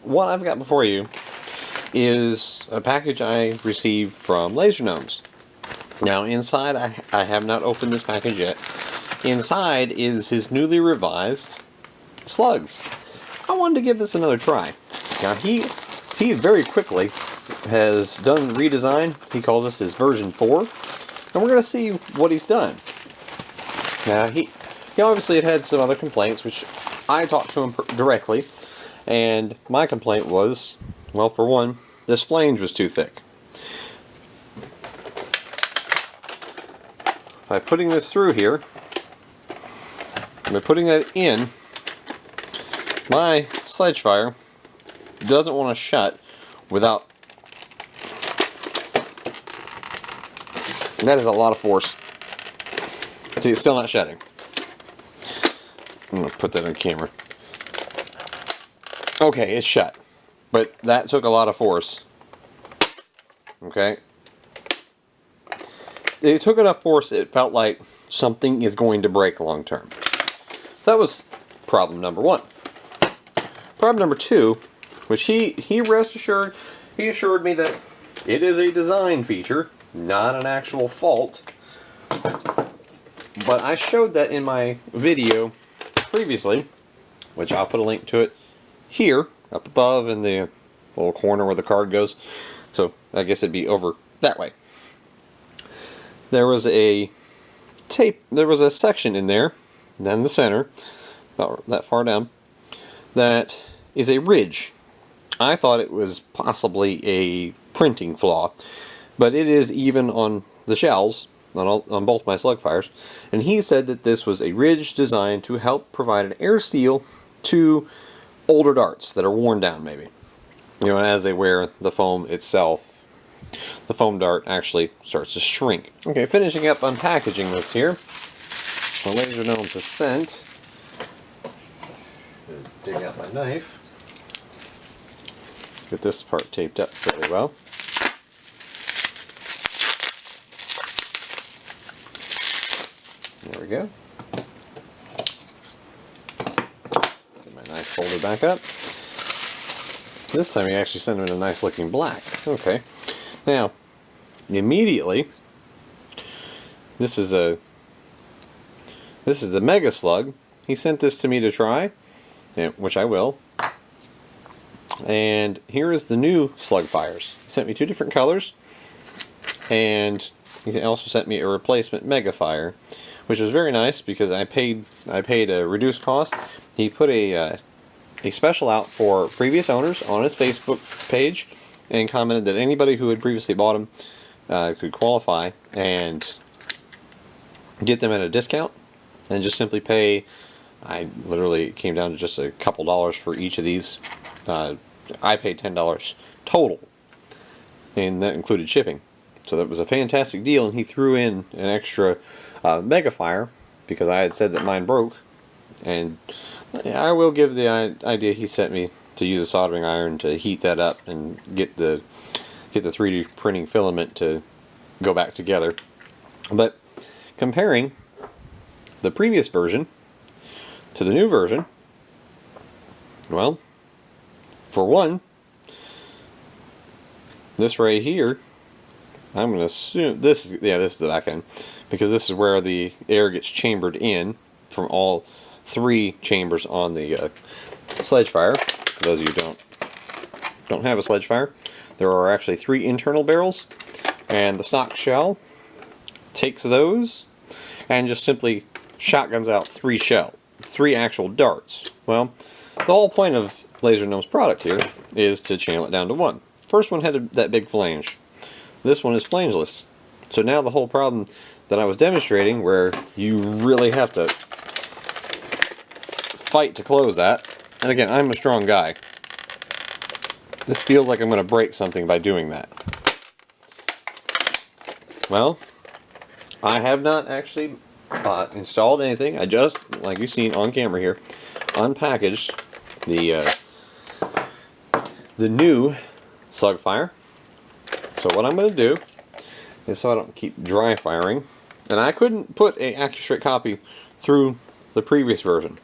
what I've got before you is a package I received from Laser Gnomes. Now inside, I have not opened this package yet. Inside is his newly revised slugs. I wanted to give this another try. Now he very quickly has done redesign. He calls this his version 4. And we're going to see what he's done. Now he obviously had some other complaints, which I talked to him directly. And my complaint was, well, for one, this flange was too thick. By putting this through here, by putting that in, my SledgeFire doesn't want to shut without... That is a lot of force. See, it's still not shutting. I'm going to put that on camera. Okay, it's shut. But that took a lot of force. Okay? It took enough force, it felt like something is going to break long term. So that was problem number 1. Problem number 2, which he assured me that it is a design feature, not an actual fault. But I showed that in my video previously, which I'll put a link to it here, up above in the little corner where the card goes. So I guess it'd be over that way. There was a section in there, then the center, about that far down, that is a ridge. I thought it was possibly a printing flaw, but it is even on the shells, on both my SlugFires, and he said that this was a ridge designed to help provide an air seal to older darts that are worn down, maybe. You know, as they wear the foam itself, the foam dart actually starts to shrink. Okay, finishing up unpackaging this here. The Laser Gnomes has sent. Dig out my knife. Get this part taped up fairly well. There we go. Get my knife folder back up. This time he actually sent it in a nice looking black. Okay. Now, immediately, this is the Mega Slug. He sent this to me to try, which I will. And here is the new SlugFires. He sent me 2 different colors, and he also sent me a replacement MegaFire, which was very nice because I paid a reduced cost. He put a special out for previous owners on his Facebook page, and commented that anybody who had previously bought them could qualify and get them at a discount, and just simply pay. I literally came down to just a couple dollars for each of these. I paid $10 total, and that included shipping. So that was a fantastic deal, and he threw in an extra MegaFire because I had said that mine broke, and I will give the idea he sent me to use a soldering iron to heat that up and get the 3D printing filament to go back together. But comparing the previous version to the new version, well, for one, this right here, I'm going to assume this is the back end, because this is where the air gets chambered in from all 3 chambers on the SledgeFire. For those of you who don't have a SledgeFire, there are actually 3 internal barrels, and the stock shell takes those and just simply shotguns out 3 actual darts. Well, the whole point of Laser Gnome's product here is to channel it down to 1. First one had that big flange. This one is flangeless. So now the whole problem that I was demonstrating, where you really have to fight to close that. And again, I'm a strong guy. This feels like I'm going to break something by doing that. Well, I have not actually installed anything. I just, like you've seen on camera here, unpackaged the new SlugFire. So what I'm going to do is, so I don't keep dry firing, and I couldn't put an AccuStraight copy through the previous version.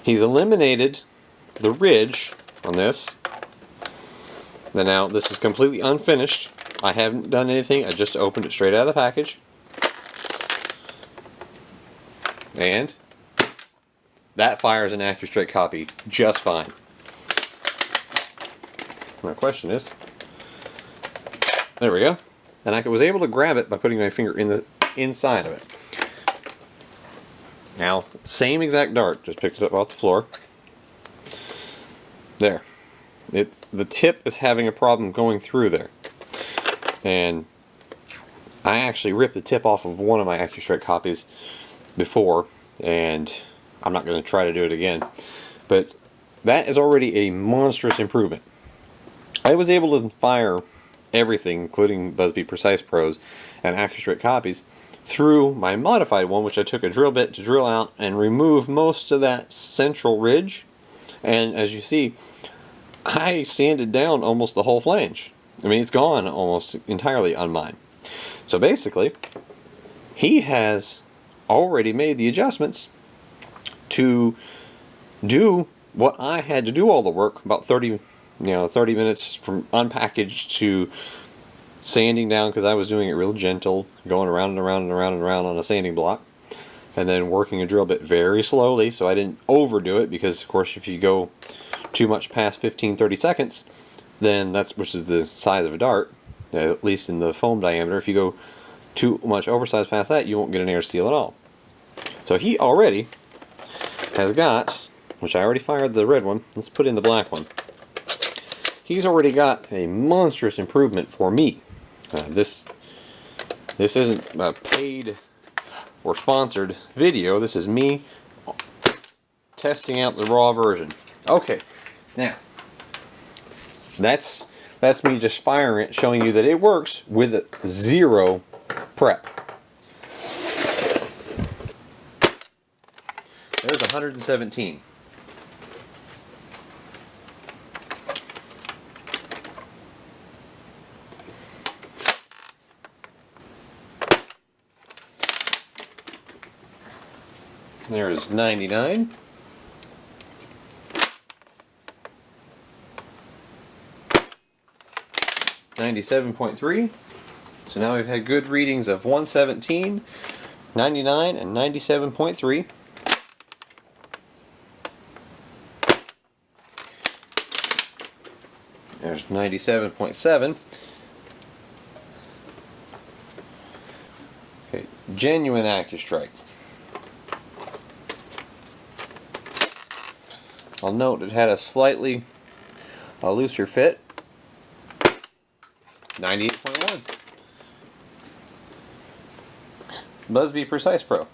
He's eliminated the ridge on this. And now this is completely unfinished. I haven't done anything. I just opened it straight out of the package. And that fires an AccuStrike copy just fine. My question is, there we go. And I was able to grab it by putting my finger in the inside of it. Now, same exact dart, just picked it up off the floor. There. The tip is having a problem going through there. And I actually ripped the tip off of one of my AccuStrike copies before, and I'm not going to try to do it again. But that is already a monstrous improvement. I was able to fire everything, including Busby Precise Pros and AccuStrike copies, through my modified one, which I took a drill bit to drill out and remove most of that central ridge. And as you see, I sanded down almost the whole flange. I mean, it's gone almost entirely on mine. So basically, he has already made the adjustments to do what I had to do all the work, about 30 minutes from unpackaged to sanding down, because I was doing it real gentle, going around and around and around and around on a sanding block, and then working a drill bit very slowly so I didn't overdo it, because of course if you go too much past 15-30 seconds, then which is the size of a dart, at least in the foam diameter. If you go too much oversized past that, you won't get an air seal at all. So he already has got, which I already fired the red one, let's put in the black one. He's already got a monstrous improvement for me. This isn't a paid or sponsored video. This is me testing out the raw version. Okay, now that's me just firing it, showing you that it works with zero prep. There's 117. There's 99. $97.3. So now we've had good readings of 117, 99, and 97.3. There's 97.7. Okay, genuine AccuStrike. I'll note it had a slightly looser fit. 98.1. Busby Precise Pro.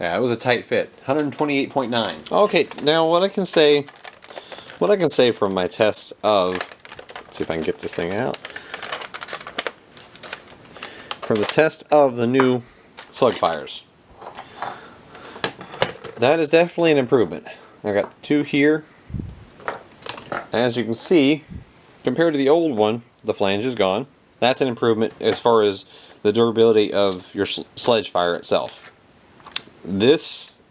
Yeah, it was a tight fit. 128.9. Okay, now what I can say from my test of, let's see if I can get this thing out. From the test of the new SlugFires. That is definitely an improvement. I got two here. As you can see, compared to the old one, the flange is gone. That's an improvement as far as the durability of your SledgeFire itself. This,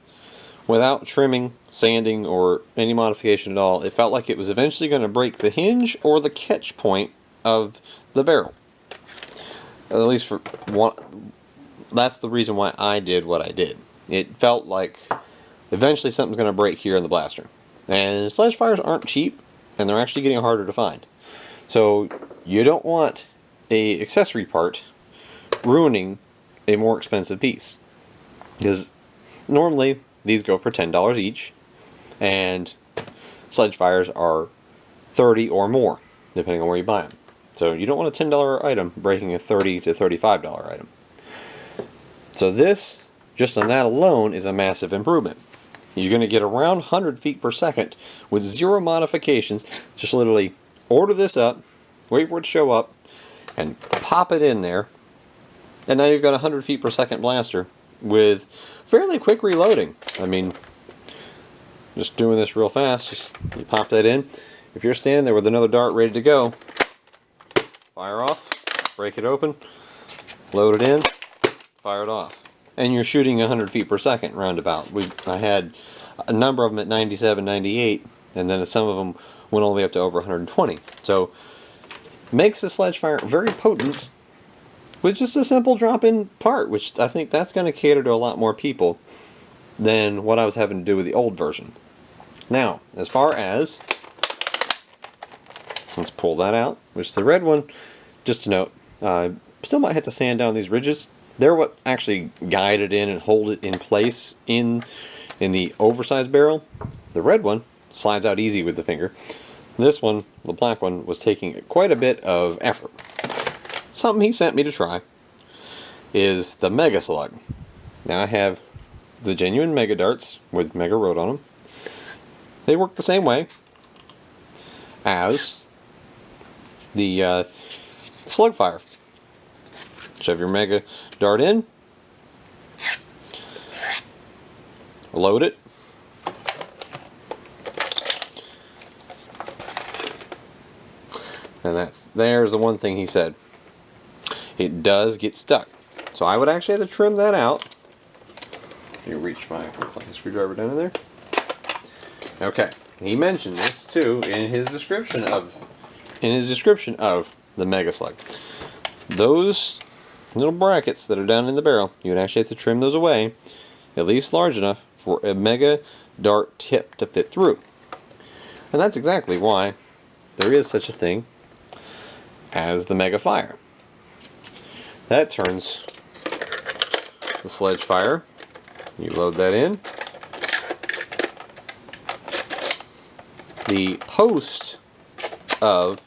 without trimming, sanding, or any modification at all, it felt like it was eventually going to break the hinge or the catch point of the barrel. At least for one, that's the reason why I did what I did. It felt like eventually something's going to break here in the blaster. And SledgeFires aren't cheap, and they're actually getting harder to find. So you don't want an accessory part ruining a more expensive piece. Because normally these go for $10 each, and SledgeFires are $30 or more, depending on where you buy them. So you don't want a $10 item breaking a $30 to $35 item. So this, just on that alone, is a massive improvement. You're going to get around 100 feet per second with zero modifications. Just literally order this up, wait for it to show up, and pop it in there. And now you've got a 100 feet per second blaster with fairly quick reloading. I mean, just doing this real fast, just you pop that in. If you're standing there with another dart ready to go, fire off, break it open, load it in, fired off. And you're shooting 100 feet per second roundabout. I had a number of them at 97, 98, and then some of them went all the way up to over 120. So makes the SledgeFire very potent with just a simple drop-in part, which I think that's going to cater to a lot more people than what I was having to do with the old version. Now, as far as, let's pull that out, which is the red one. Just a note, still might have to sand down these ridges. They're what actually guide it in and hold it in place in the oversized barrel. The red one slides out easy with the finger. This one, the black one, was taking quite a bit of effort. Something he sent me to try is the Mega Slug. Now I have the genuine Mega Darts with Mega Road on them. They work the same way as the SlugFire. Shove your Mega Dart in, load it, and there's the one thing he said. It does get stuck. So I would actually have to trim that out. You reach my screwdriver down in there. Okay. He mentioned this too in his description of the Mega Slug. Those little brackets that are down in the barrel, you would actually have to trim those away, at least large enough for a Mega Dart tip to fit through. And that's exactly why there is such a thing as the MegaFire. That turns the SledgeFire. You load that in. The post of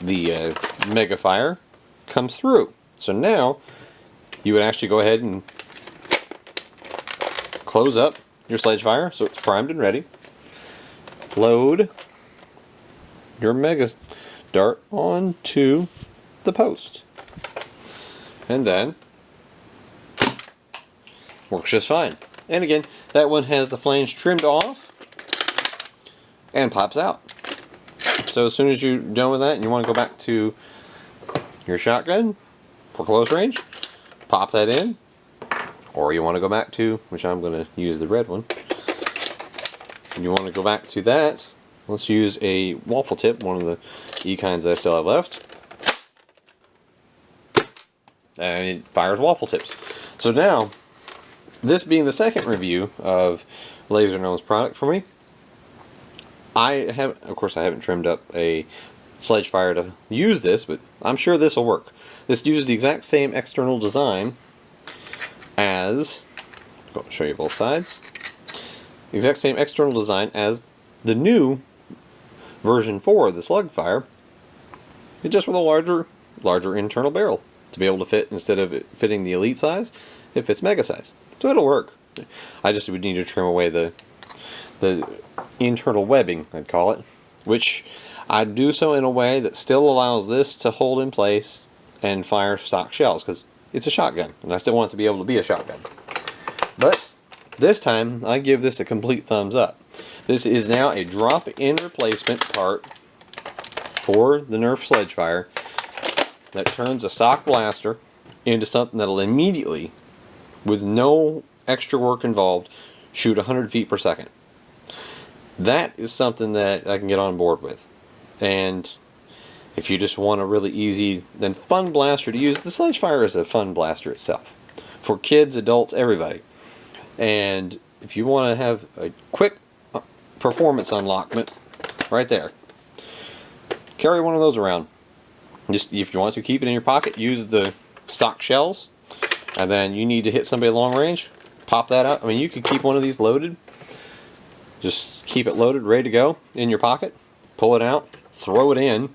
the MegaFire comes through. So now you would actually go ahead and close up your SledgeFire so it's primed and ready. Load your Mega Dart onto the post. And then works just fine. And again, that one has the flange trimmed off and pops out. So as soon as you're done with that and you want to go back to your shotgun for close range, pop that in. Or you want to go back to, which I'm going to use the red one, and you want to go back to that, let's use a waffle tip, one of the E-kinds that I still have left. And it fires waffle tips. So now, this being the second review of Laser Gnomes product for me, of course I haven't trimmed up a SledgeFire to use this, but I'm sure this will work. This uses the exact same external design as, I'll show you both sides, the exact same external design as the new version 4 of the SlugFire, it's just with a larger internal barrel to be able to fit, instead of it fitting the elite size, it fits mega size. So it'll work. I just would need to trim away the internal webbing, I'd call it, which I'd do so in a way that still allows this to hold in place and fire stock shells, because it's a shotgun, and I still want it to be able to be a shotgun. But this time, I give this a complete thumbs up. This is now a drop-in replacement part for the Nerf SledgeFire that turns a stock blaster into something that'll immediately, with no extra work involved, shoot 100 feet per second. That is something that I can get on board with. And if you just want a really easy, then fun blaster to use, the SledgeFire is a fun blaster itself. For kids, adults, everybody. And if you want to have a quick performance unlockment, right there. Carry one of those around. Just, if you want to keep it in your pocket, use the stock shells. And then you need to hit somebody long range, pop that out. I mean, you could keep one of these loaded. Just keep it loaded, ready to go in your pocket. Pull it out, throw it in,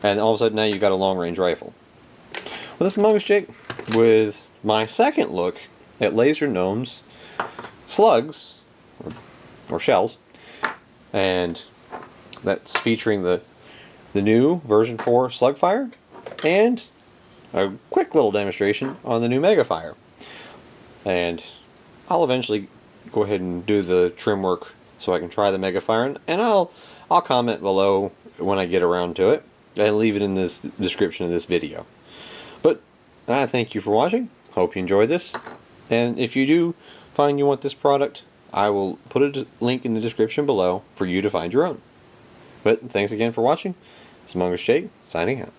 and all of a sudden now you've got a long range rifle. Well, this is Mongoose Jake with my second look at Laser Gnomes slugs, or shells, and that's featuring the new version 4 SlugFire and a quick little demonstration on the new MegaFire. And I'll eventually go ahead and do the trim work so I can try the MegaFire, and I'll comment below when I get around to it, and leave it in this description of this video. But I thank you for watching. Hope you enjoyed this. And if you do find you want this product, I will put a link in the description below for you to find your own. But thanks again for watching. It's Mongoose Jake, signing out.